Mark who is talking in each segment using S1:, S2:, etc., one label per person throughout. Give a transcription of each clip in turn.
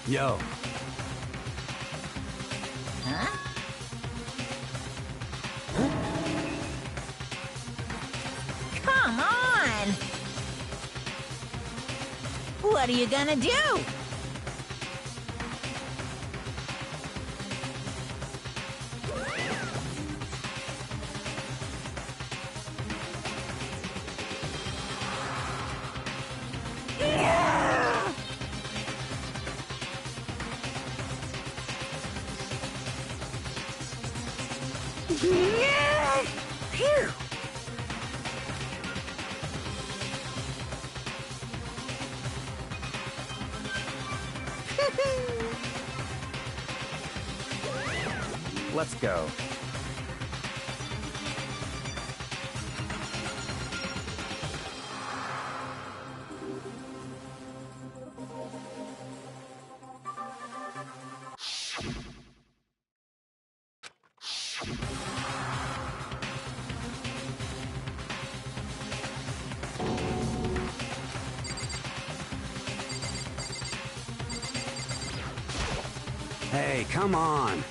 S1: Yo.
S2: Huh? Come on! What are you gonna do? Phew!
S1: Let's go. Hey, come on.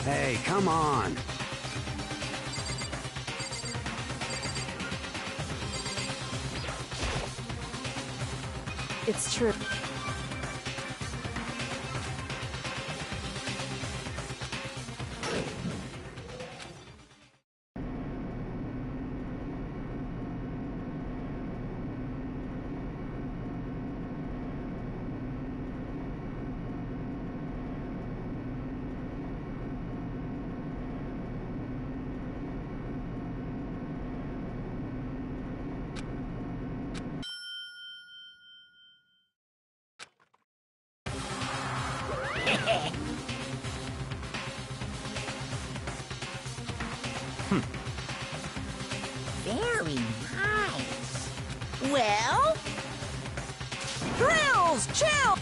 S1: Hey, come on.
S3: It's true.
S2: Very nice. Well? Thrills, chill!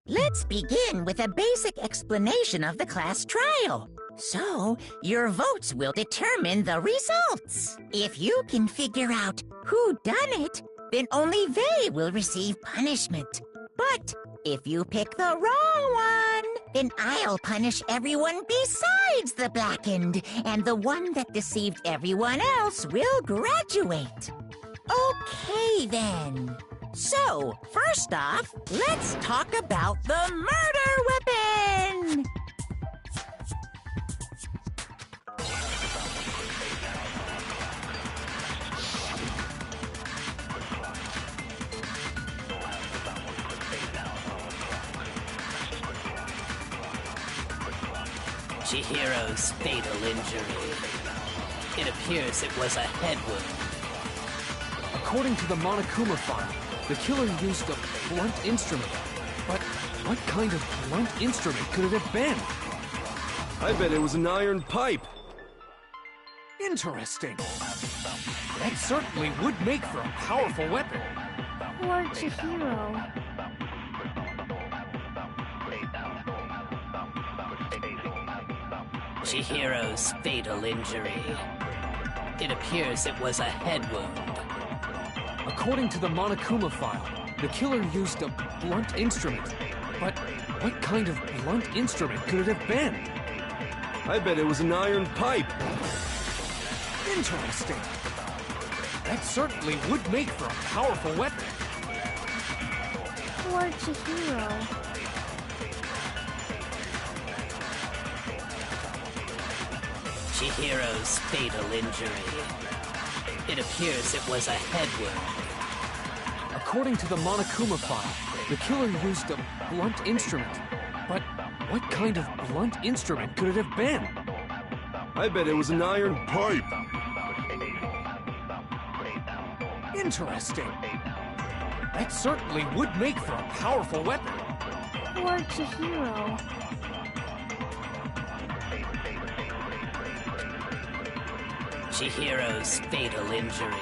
S2: Let's begin with a basic explanation of the class trial. So, your votes will determine the results. If you can figure out who done it, then only they will receive punishment. But if you pick the wrong one, then I'll punish everyone besides the blackened, and the one that deceived everyone else will graduate. Okay, then. So, first off, let's talk about the murder weapon!
S3: Chihiro's fatal injury. It appears it was a head wound.
S4: According to the Monokuma file, the killer used a blunt instrument. But what kind of blunt instrument could it have been?
S5: I bet it was an iron pipe.
S4: Interesting. That certainly would make for a powerful weapon.
S6: Poor Chihiro.
S3: Chihiro's fatal injury. It appears it was a head wound.
S4: According to the Monokuma file, the killer used a blunt instrument. But what kind of blunt instrument could it have been?
S5: I bet it was an iron pipe.
S4: Interesting. That certainly would make for a powerful weapon.
S6: Poor Chihiro.
S3: Chihiro's fatal injury. It appears it was a head wound.
S4: According to the Monokuma file, the killer used a blunt instrument. But what kind of blunt instrument could it have been?
S5: I bet it was an iron pipe.
S4: Interesting. That certainly would make for a powerful weapon.
S6: Poor Chihiro.
S3: Chihiro's fatal injury.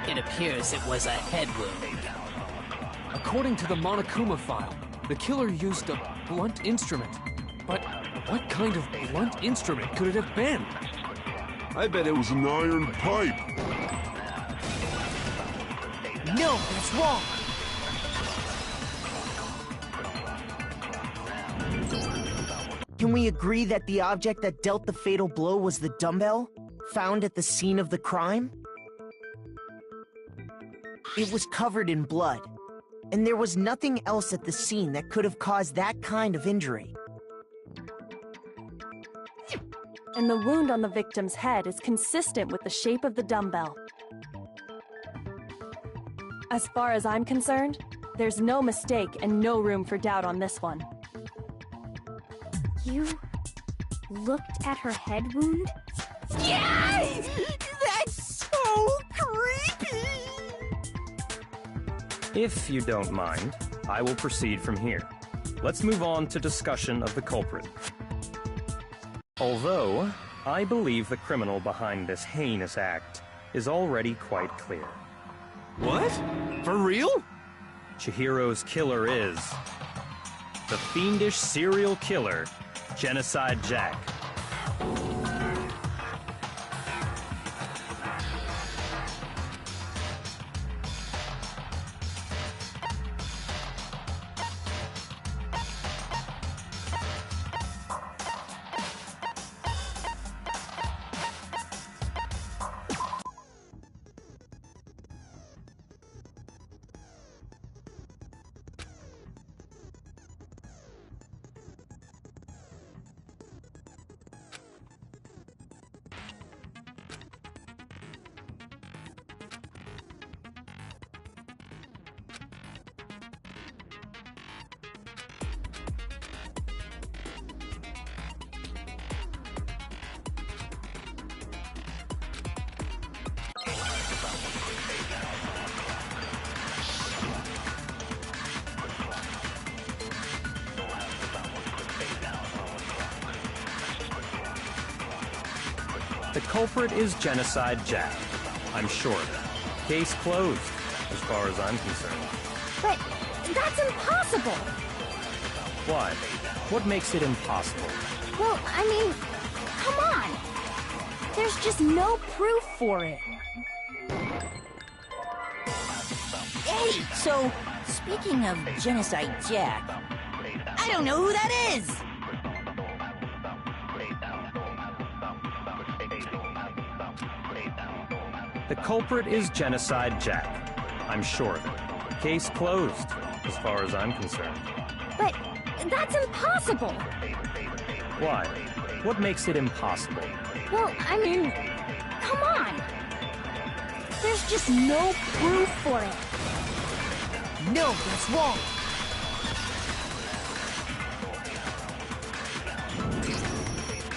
S3: It appears it was a head wound.
S4: According to the Monokuma file, the killer used a blunt instrument. But what kind of blunt instrument could it have been?
S5: I bet it was an iron pipe.
S4: No, that's wrong.
S7: Can we agree that the object that dealt the fatal blow was the dumbbell, found at the scene of the crime? It was covered in blood, and there was nothing else at the scene that could have caused that kind of injury.
S8: And the wound on the victim's head is consistent with the shape of the dumbbell. As far as I'm concerned, there's no mistake and no room for doubt on this one.
S6: You looked at her head wound?
S2: Yay! That's so creepy!
S9: If you don't mind, I will proceed from here. Let's move on to discussion of the culprit. Although, I believe the criminal behind this heinous act is already quite clear.
S5: What? For real?
S9: Chihiro's killer is the fiendish serial killer, Genocide Jack. The culprit is Genocide Jack. I'm sure of it. Case closed, as far as I'm concerned.
S6: But that's impossible!
S9: Why? What makes it impossible?
S6: Well, I mean, come on! There's just no proof for it.
S2: Hey, so, speaking of Genocide Jack, I don't know who that is!
S9: The culprit is Genocide Jack. I'm sure of it. Case closed, as far as I'm concerned.
S6: But that's impossible!
S9: Why? What makes it impossible?
S6: Well, I mean, come on! There's just no proof for it.
S7: No, that's wrong.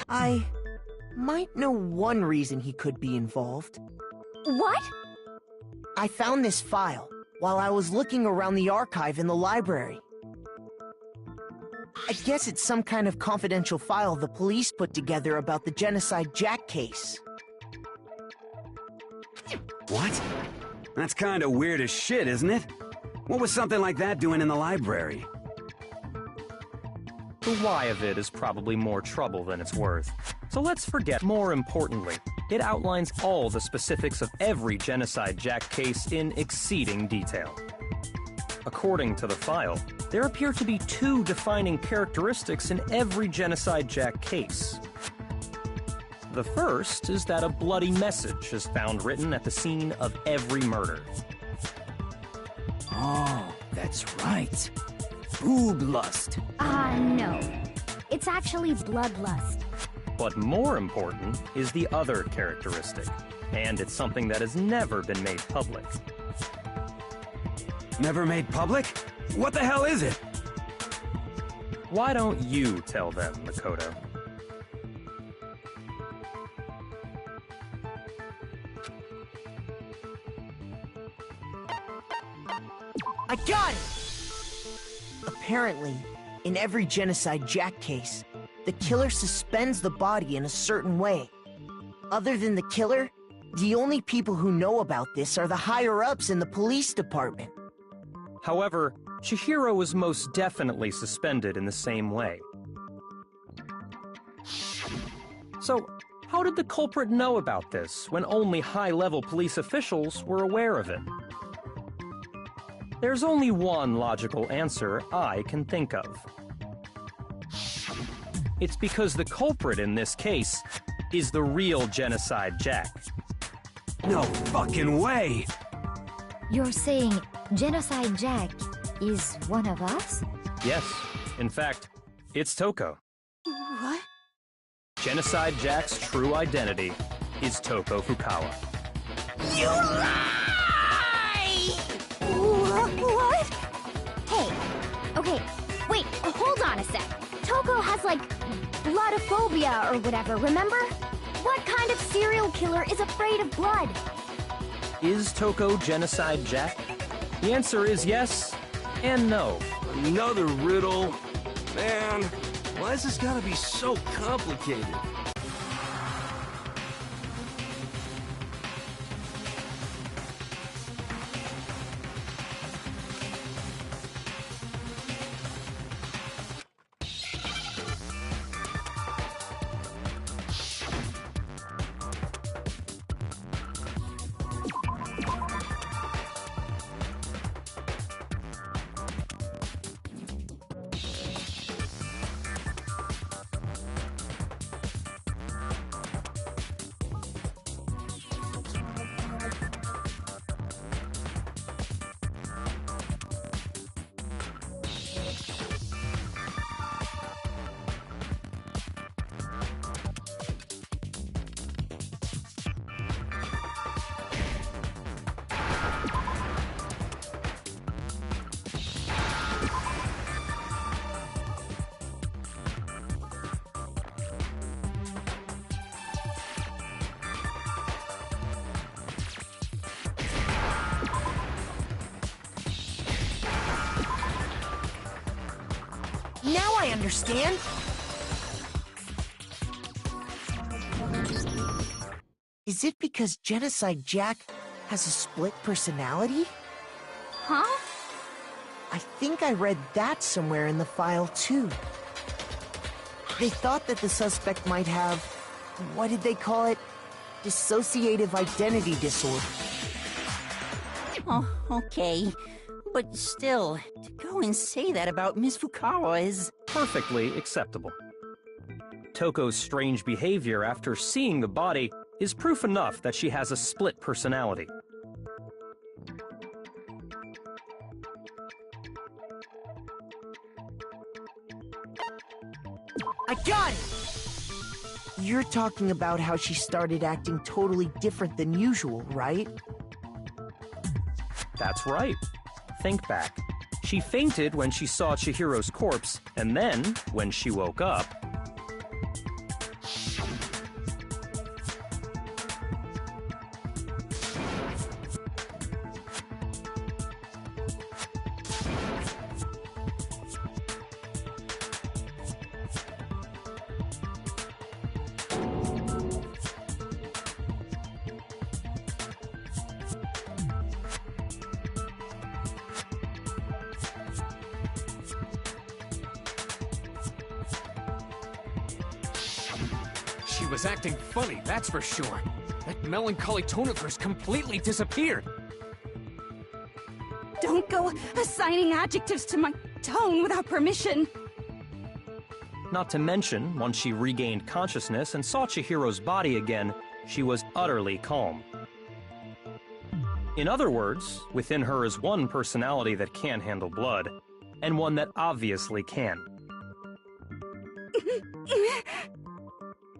S7: I might know one reason he could be involved.
S6: What?
S7: I found this file while I was looking around the archive in the library. I guess it's some kind of confidential file the police put together about the Genocide Jack case.
S1: What? That's kinda weird as shit, isn't it? What was something like that doing in the library?
S9: The why of it is probably more trouble than it's worth. So let's forget. More importantly, it outlines all the specifics of every Genocide Jack case in exceeding detail. According to the file, there appear to be two defining characteristics in every Genocide Jack case. The first is that a bloody message is found written at the scene of every murder.
S3: Oh, that's right. Booblust.
S6: No. It's actually bloodlust.
S9: But more important is the other characteristic, and it's something that has never been made public.
S1: Never made public? What the hell is it?
S9: Why don't you tell them, Makoto?
S7: I got it! Apparently, in every Genocide Jack case, the killer suspends the body in a certain way. Other than the killer, the only people who know about this are the higher-ups in the police department.
S9: However, Chihiro was most definitely suspended in the same way. So, how did the culprit know about this when only high-level police officials were aware of it? There's only one logical answer I can think of. It's because the culprit in this case is the real Genocide Jack.
S1: No fucking way!
S6: You're saying Genocide Jack is one of us?
S9: Yes, in fact, it's Toko.
S6: What?
S9: Genocide Jack's true identity is Toko Fukawa.
S2: You lie!
S6: What? Hey, okay, wait, hold on a sec. Toko has, like, bloodophobia or whatever, remember? What kind of serial killer is afraid of blood?
S9: Is Toko Genocide Jack? The answer is yes and no.
S5: Another riddle? Man, why has this gotta be so complicated?
S7: Now I understand. Is it because Genocide Jack has a split personality?
S6: Huh?
S7: I think I read that somewhere in the file, too. They thought that the suspect might have, what did they call it? Dissociative identity disorder.
S2: Oh, okay. But still, to go and say that about Miss Fukawa is...
S9: Perfectly acceptable. Toko's strange behavior after seeing the body is proof enough that she has a split personality.
S7: I got it! You're talking about how she started acting totally different than usual, right?
S9: That's right. Think back. She fainted when she saw Chihiro's corpse, and then, when she woke up...
S4: She was acting funny, that's for sure. That melancholy tone of hers completely disappeared.
S6: Don't go assigning adjectives to my tone without permission.
S9: Not to mention, once she regained consciousness and saw Chihiro's body again, she was utterly calm. In other words, within her is one personality that can't handle blood, and one that obviously can.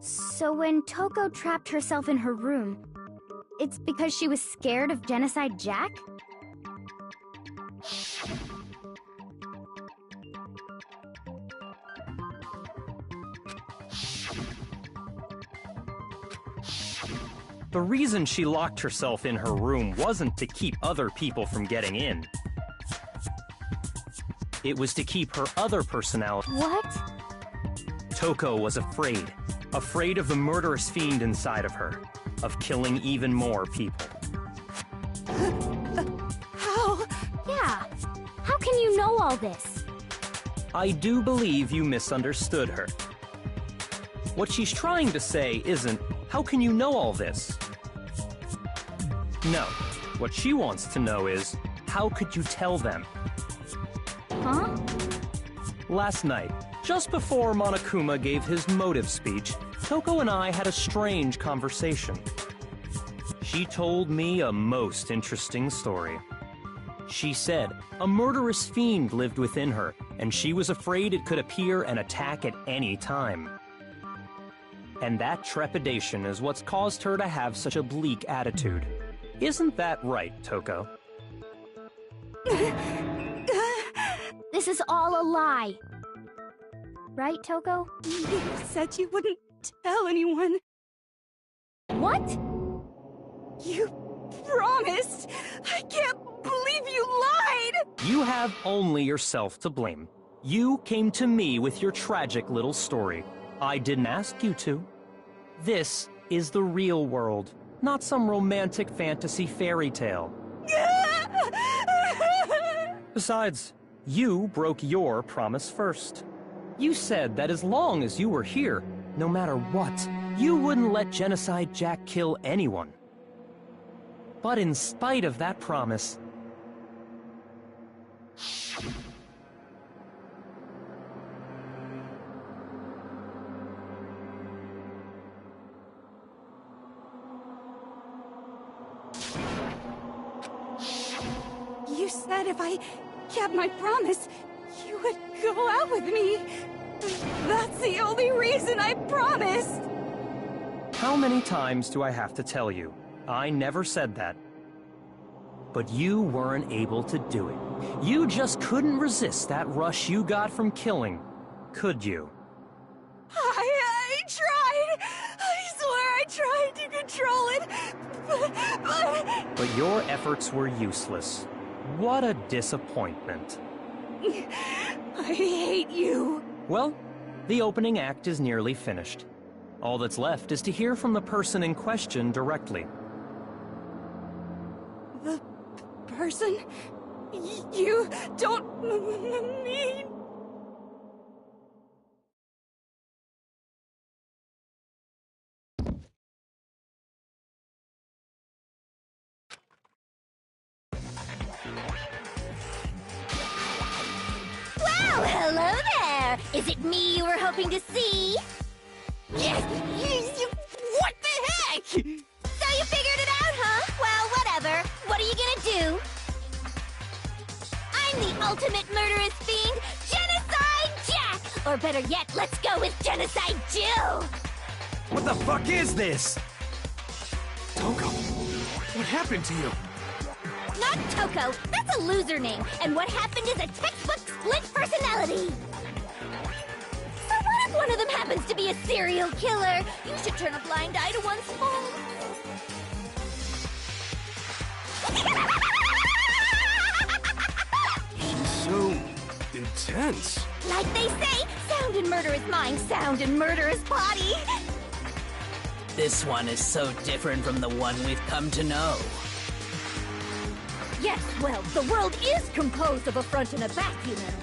S6: So when Toko trapped herself in her room, it's because she was scared of Genocide Jack?
S9: The reason she locked herself in her room wasn't to keep other people from getting in. It was to keep her other personality.
S6: What?
S9: Toko was afraid. Afraid of the murderous fiend inside of her. Of killing even more people.
S6: How? Yeah. How can you know all this?
S9: I do believe you misunderstood her. What she's trying to say isn't, how can you know all this? No. What she wants to know is, how could you tell them?
S6: Huh?
S9: Last night, just before Monokuma gave his motive speech, Toko and I had a strange conversation. She told me a most interesting story. She said a murderous fiend lived within her, and she was afraid it could appear and attack at any time. And that trepidation is what's caused her to have such a bleak attitude. Isn't that right, Toko?
S6: This is all a lie. Right, Toko? You said you wouldn't tell anyone. What? You promised! I can't believe you lied!
S9: You have only yourself to blame. You came to me with your tragic little story. I didn't ask you to. This is the real world, not some romantic fantasy fairy tale. Besides, you broke your promise first. You said that as long as you were here, no matter what, you wouldn't let Genocide Jack kill anyone. But in spite of that promise...
S6: You said if I kept my promise, you would go out with me. That's the only reason I promised.
S9: How many times do I have to tell you? I never said that. But you weren't able to do it. You just couldn't resist that rush you got from killing, could you?
S6: I tried. I swear I tried to control it,
S9: But your efforts were useless. What a disappointment.
S6: I hate you.
S9: Well, the opening act is nearly finished. All that's left is to hear from the person in question directly.
S10: The person you don't mean...
S6: Well, hello there! Is it me you were hoping to see? What the heck? So you figured it out, huh? Well, whatever. What are you gonna do? I'm the ultimate murderous fiend, Genocide Jack! Or better yet, let's go with Genocide Jill!
S1: What the fuck is this?
S4: Toko, what happened to you?
S6: Not Toko, that's a loser name, and what happened is a textbook split personality! So what if one of them happens to be a serial killer? You should turn a blind eye to one's fault.
S5: So intense.
S6: Like they say, sound in murderous mind, sound in murderous body.
S3: This one is so different from the one we've come to know.
S6: Yes, well, the world is composed of a front and a back, you know.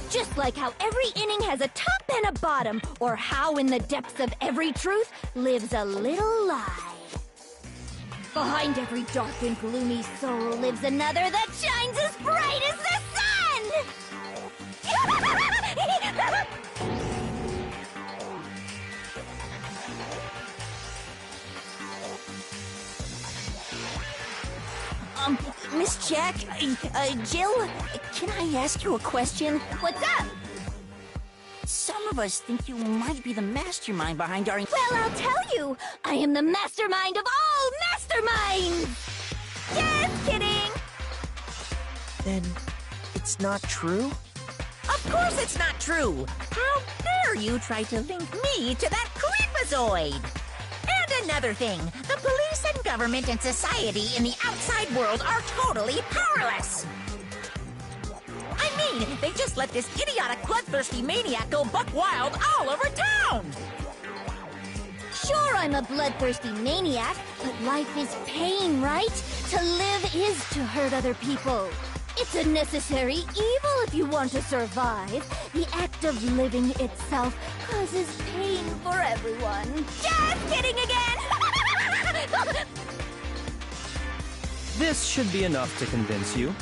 S6: Just like how every inning has a top and a bottom, or how in the depths of every truth lives a little lie. Behind every dark and gloomy soul lives another that shines as bright as the sun!
S2: Miss Jack, Jill, can I ask you a question?
S6: What's up?
S2: Some of us think you might be the mastermind behind our...
S6: Well, I'll tell you. I am the mastermind of all masterminds! Just kidding!
S7: Then it's not true?
S2: Of course it's not true! How dare you try to link me to that creepazoid? And another thing, the police and government and society in the outside world are totally powerless! I mean, they just let this idiotic, bloodthirsty maniac go buck wild all over town!
S6: Sure, I'm a bloodthirsty maniac, but life is pain, right? To live is to hurt other people. It's a necessary evil if you want to survive. The act of living itself causes pain for everyone. Just kidding again!
S9: This should be enough to convince you.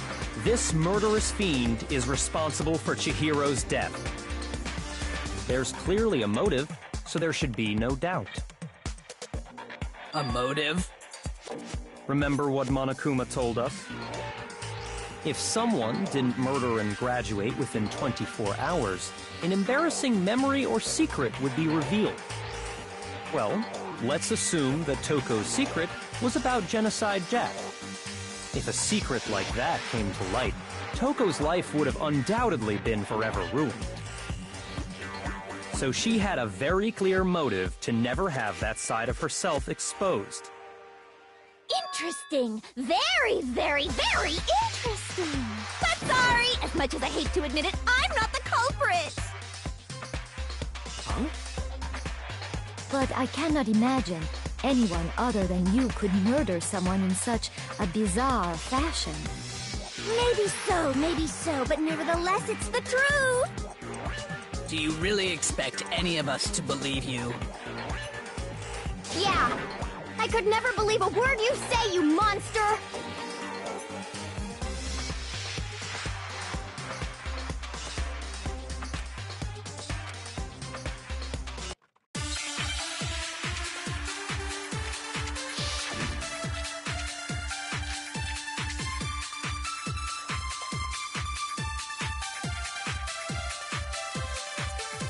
S9: This murderous fiend is responsible for Chihiro's death. There's clearly a motive, so there should be no doubt.
S3: A motive?
S9: Remember what Monokuma told us? If someone didn't murder and graduate within 24 hours, an embarrassing memory or secret would be revealed. Well, let's assume that Toko's secret was about Genocide Jack. If a secret like that came to light, Toko's life would have undoubtedly been forever ruined. So she had a very clear motive to never have that side of herself exposed.
S6: Interesting. Very, very, very interesting. But sorry, as much as I hate to admit it, I'm not the culprit.
S9: Huh?
S11: But I cannot imagine anyone other than you could murder someone in such a bizarre fashion.
S6: Maybe so, but nevertheless, it's the truth.
S3: Do you really expect any of us to believe you?
S6: Yeah. I could never believe a word you say, you monster!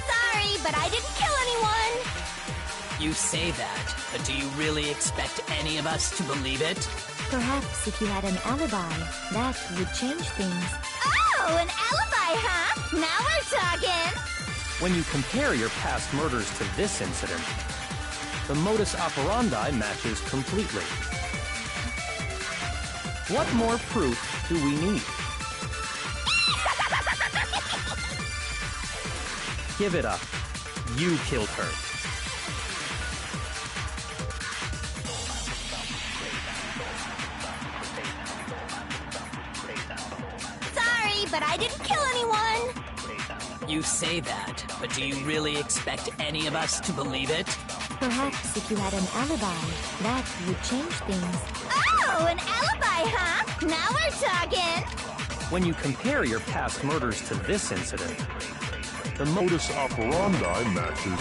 S6: Sorry, but I didn't kill anyone!
S3: You say that, but do you really expect any of us to believe it?
S11: Perhaps if you had an alibi, that would change things.
S6: Oh, an alibi, huh? Now we're talking!
S9: When you compare your past murders to this incident, the modus operandi matches completely. What more proof do we need? Give it up. You killed her.
S6: Sorry, but I didn't kill anyone.
S3: You say that, but do you really expect any of us to believe it?
S11: Perhaps if you had an alibi, that would change things.
S6: Oh, an alibi, huh? Now we're talking.
S9: When you compare your past murders to this incident,
S12: the modus operandi matches.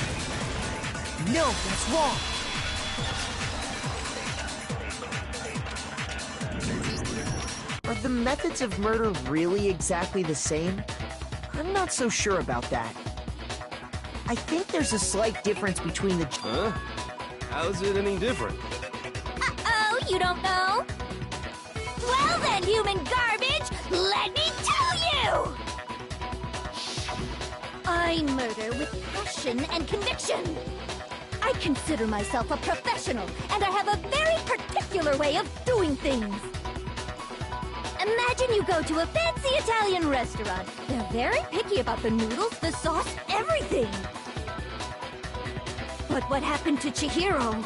S7: No, that's wrong. Are the methods of murder really exactly the same? I'm not so sure about that. I think there's a slight difference between the...
S5: Huh? How's it any different?
S6: Uh-oh, you don't know? Well then, human garbage, let me tell you! I murder with passion and conviction. I consider myself a professional, and I have a very particular way of doing things. Imagine you go to a fancy Italian restaurant. They're very picky about the noodles, the sauce, everything. But what happened to Chihiro?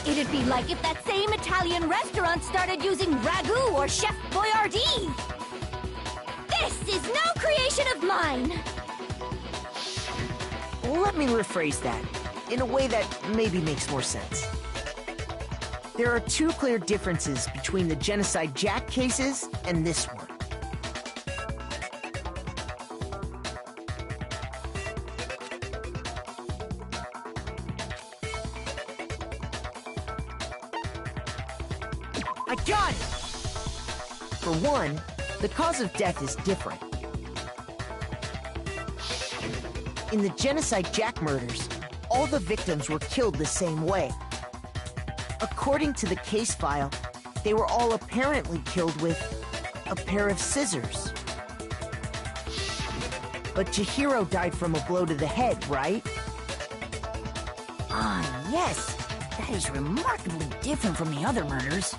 S6: It'd be like if that same Italian restaurant started using ragu or Chef Boyardee. This is no creation of mine.
S7: Let me rephrase that in a way that maybe makes more sense. There are two clear differences between the Genocide Jack cases and this one. I got it! For one, the cause of death is different. In the Genocide Jack murders, all the victims were killed the same way. According to the case file, they were all apparently killed with a pair of scissors. But Chihiro died from a blow to the head, right?
S2: Ah, yes. That is remarkably different from the other murders.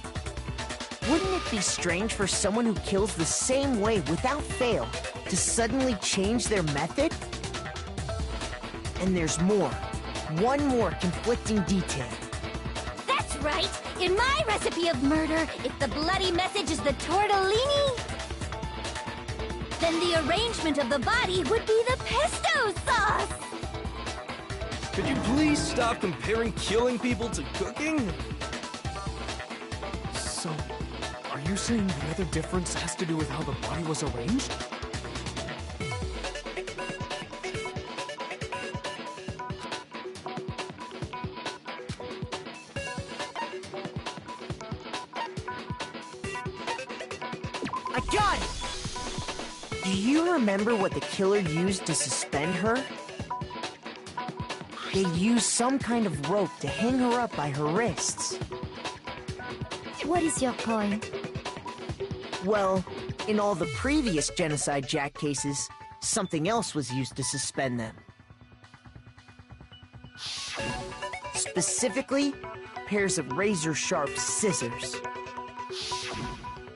S7: Wouldn't it be strange for someone who kills the same way without fail to suddenly change their method? And there's more. One more conflicting detail.
S6: That's right! In my recipe of murder, if the bloody message is the tortellini, then the arrangement of the body would be the pesto sauce!
S5: Could you please stop comparing killing people to cooking?
S4: So, are you saying the other difference has to do with how the body was arranged?
S7: I got it! Do you remember what the killer used to suspend her? They used some kind of rope to hang her up by her wrists.
S11: What is your point?
S7: Well, in all the previous Genocide Jack cases, something else was used to suspend them. Specifically, pairs of razor-sharp scissors.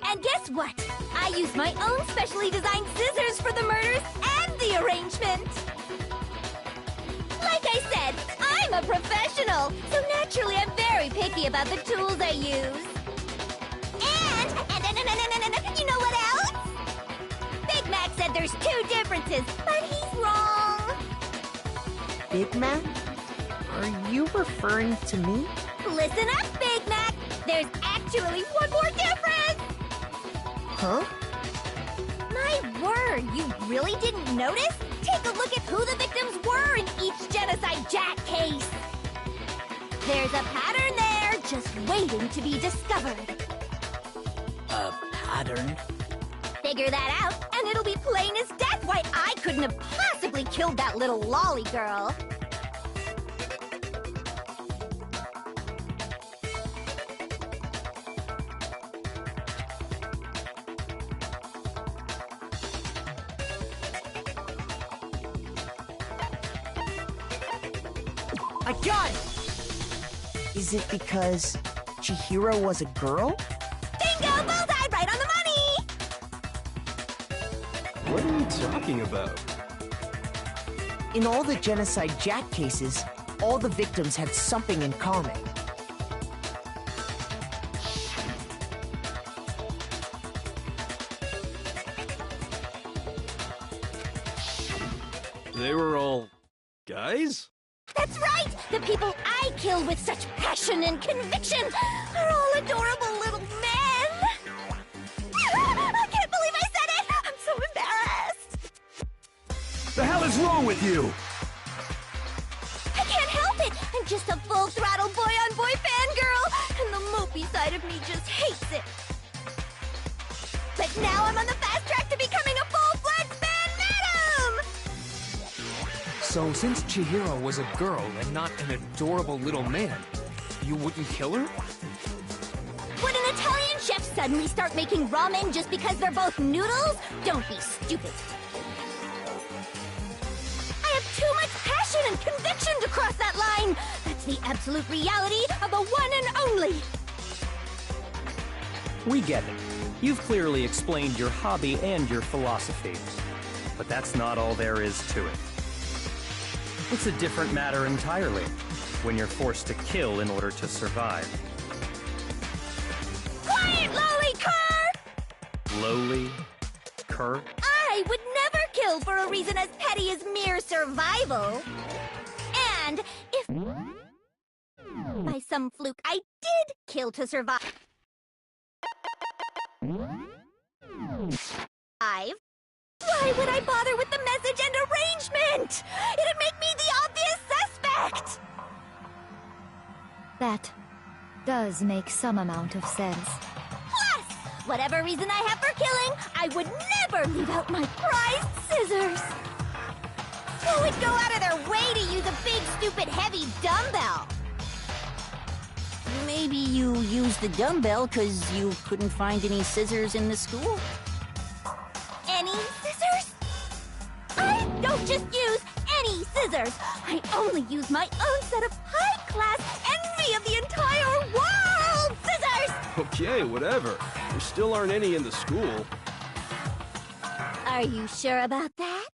S6: And guess what? I used my own specially designed scissors for the murders and the arrangement! Like I said, I'm a professional, so naturally I'm very picky about the tools I use. And you know what else? Big Mac said there's two differences, but he's wrong.
S7: Big Mac? Are you referring to me?
S6: Listen up, Big Mac! There's actually one more difference!
S7: Huh?
S6: My word, you really didn't notice? Take a look at who the victims were in each Genocide Jack case. There's a pattern there, just waiting to be discovered.
S3: A pattern?
S6: Figure that out, and it'll be plain as death why I couldn't have possibly killed that little lolly girl.
S7: I got it! Is it because Chihiro was a girl?
S6: Bingo! Bullseye! Right on the money!
S5: What are you talking about?
S7: In all the Genocide Jack cases, all the victims had something in common.
S5: They were all guys?
S6: That's right! The people I kill with such passion and conviction are all adorable little men! I can't believe I said it! I'm so embarrassed!
S1: The hell is wrong with you?
S6: I can't help it! I'm just a full-throttle boy-on-boy fangirl, and the mopey side of me just hates it. But now I'm on the fast track to becoming a full-fledged fan madam!
S4: So, since Chihiro was a girl and not an adorable little man, you wouldn't kill her?
S6: Would an Italian chef suddenly start making ramen just because they're both noodles? Don't be stupid. I have too much passion and conviction to cross that line. That's the absolute reality of the one and only.
S9: We get it. You've clearly explained your hobby and your philosophy. But that's not all there is to it. It's a different matter entirely, when you're forced to kill in order to survive.
S6: Quiet, lowly cur!
S9: Lowly? Cur?
S6: I would never kill for a reason as petty as mere survival. And if by some fluke I did kill to survive, why would I bother with the message and arrangement? It'd make me the obvious suspect!
S11: That does make some amount of sense.
S6: Plus, whatever reason I have for killing, I would never leave out my prized scissors. Who would go out of their way to use a big, stupid, heavy dumbbell?
S2: Maybe you used the dumbbell because you couldn't find any scissors in the school?
S6: Any scissors? I don't just use any scissors. I only use my own set of high-class envy of the entire world scissors!
S5: Okay, whatever. There still aren't any in the school.
S6: Are you sure about that?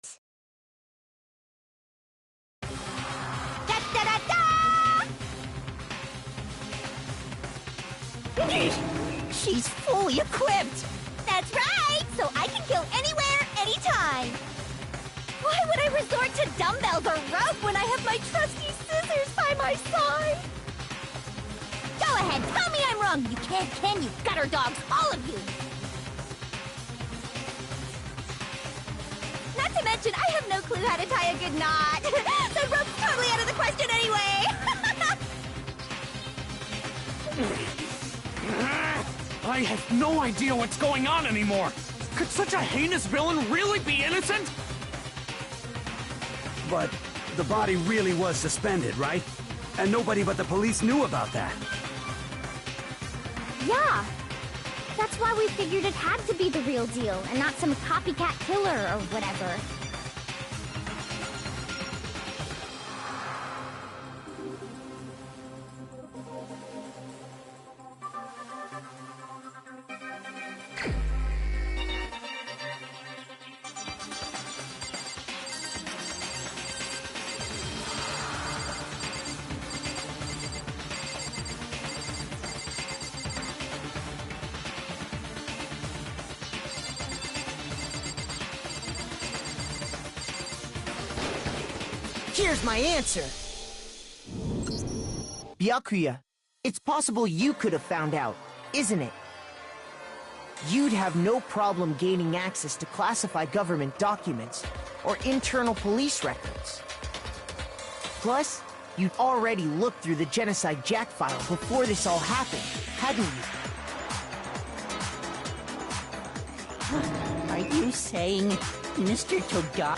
S2: She's fully equipped!
S6: That's right! So I can kill anywhere, anytime! Why would I resort to dumbbells or rope when I have my trusty scissors by my side? Go ahead, tell me I'm wrong! You can't, can you, gutter dogs, all of you! Not to mention, I have no clue how to tie a good knot! The rope's totally out of the question anyway!
S4: I have no idea what's going on anymore! Could such a heinous villain really be innocent?
S1: But the body really was suspended, right? And nobody but the police knew about that.
S6: Yeah. That's why we figured it had to be the real deal, and not some copycat killer or whatever.
S7: Here's my answer. Byakuya, it's possible you could have found out, isn't it? You'd have no problem gaining access to classified government documents or internal police records. Plus, you'd already looked through the Genocide Jack file before this all happened, hadn't you?
S2: Are you saying Mr. Toga?